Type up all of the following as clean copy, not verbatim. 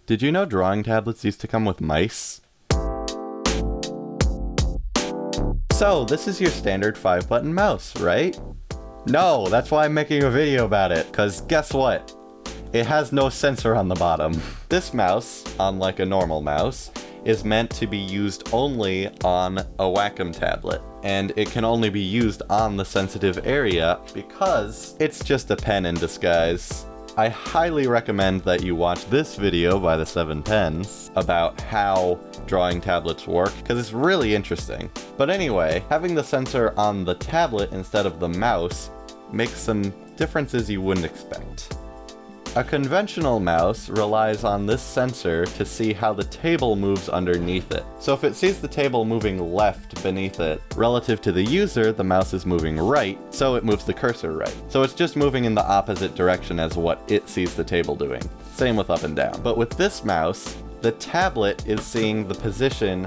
Did you know drawing tablets used to come with mice? So, this is your standard 5-button mouse, right? No, that's why I'm making a video about it, cause guess what? It has no sensor on the bottom. This mouse, unlike a normal mouse, is meant to be used only on a Wacom tablet, and it can only be used on the sensitive area because it's just a pen in disguise. I highly recommend that you watch this video by the 7 Pens about how drawing tablets work, because it's really interesting. But anyway, having the sensor on the tablet instead of the mouse makes some differences you wouldn't expect. A conventional mouse relies on this sensor to see how the table moves underneath it. So if it sees the table moving left beneath it, relative to the user, the mouse is moving right, so it moves the cursor right. So it's just moving in the opposite direction as what it sees the table doing. Same with up and down. But with this mouse, the tablet is seeing the position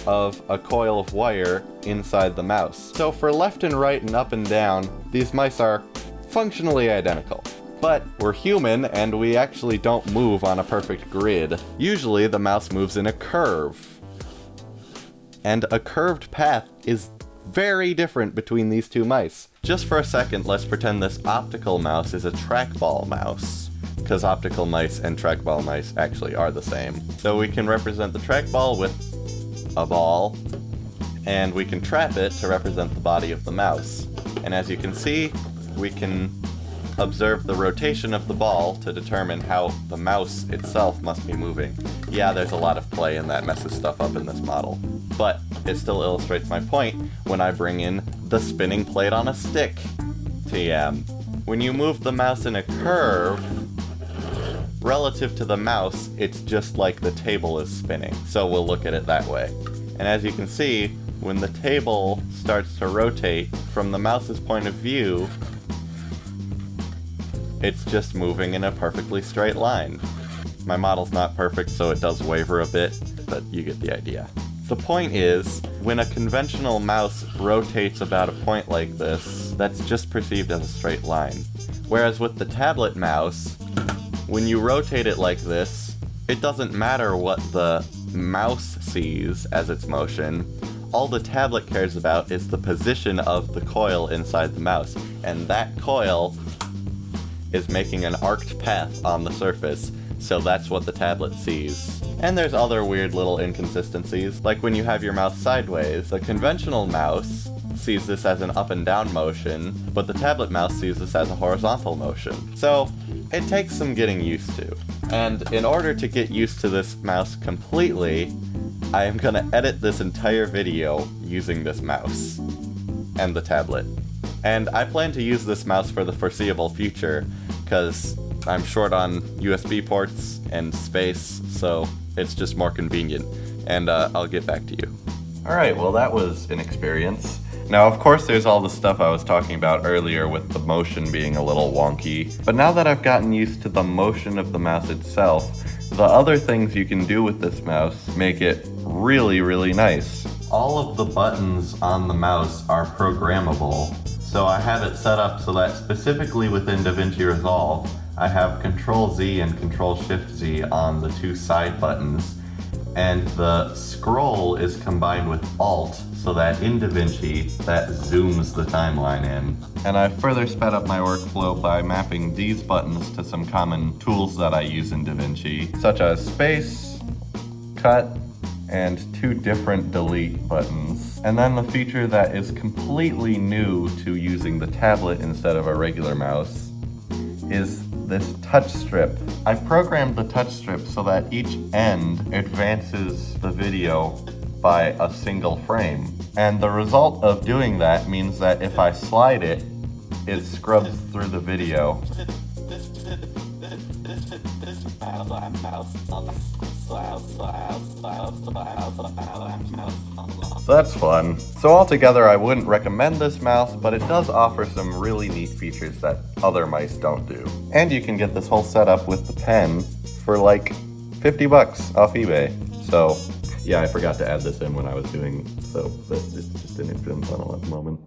of a coil of wire inside the mouse. So for left and right and up and down, these mice are functionally identical. But we're human, and we actually don't move on a perfect grid. Usually, the mouse moves in a curve. And a curved path is very different between these two mice. Just for a second, let's pretend this optical mouse is a trackball mouse, because optical mice and trackball mice actually are the same. So we can represent the trackball with a ball, and we can trap it to represent the body of the mouse. And as you can see, we can observe the rotation of the ball to determine how the mouse itself must be moving. Yeah, there's a lot of play and that messes stuff up in this model, but it still illustrates my point when I bring in the spinning plate on a stick TM. When you move the mouse in a curve, relative to the mouse, it's just like the table is spinning, so we'll look at it that way. And as you can see, when the table starts to rotate, from the mouse's point of view, it's just moving in a perfectly straight line. My model's not perfect, so it does waver a bit, but you get the idea. The point is, when a conventional mouse rotates about a point like this, that's just perceived as a straight line. Whereas with the tablet mouse, when you rotate it like this, it doesn't matter what the mouse sees as its motion. All the tablet cares about is the position of the coil inside the mouse, and that coil is making an arced path on the surface, so that's what the tablet sees. And there's other weird little inconsistencies, like when you have your mouse sideways, the conventional mouse sees this as an up and down motion, but the tablet mouse sees this as a horizontal motion. So it takes some getting used to. And in order to get used to this mouse completely, I am gonna edit this entire video using this mouse and the tablet. And I plan to use this mouse for the foreseeable future, because I'm short on USB ports and space, so it's just more convenient. And I'll get back to you. Alright, well that was an experience. Now of course there's all the stuff I was talking about earlier with the motion being a little wonky, but now that I've gotten used to the motion of the mouse itself, the other things you can do with this mouse make it really, really nice. All of the buttons on the mouse are programmable. So I have it set up so that specifically within DaVinci Resolve, I have Control-Z and Control-Shift-Z on the two side buttons, and the scroll is combined with Alt, so that in DaVinci, that zooms the timeline in. And I've further sped up my workflow by mapping these buttons to some common tools that I use in DaVinci, such as space, cut, and two different delete buttons. And then the feature that is completely new to using the tablet instead of a regular mouse is this touch strip. I've programmed the touch strip so that each end advances the video by a single frame. And the result of doing that means that if I slide it, it scrubs through the video. So that's fun. So altogether, I wouldn't recommend this mouse, but it does offer some really neat features that other mice don't do. And you can get this whole setup with the pen for like 50 bucks off eBay. So yeah, I forgot to add this in when I was doing, so it's just an influence on at the moment.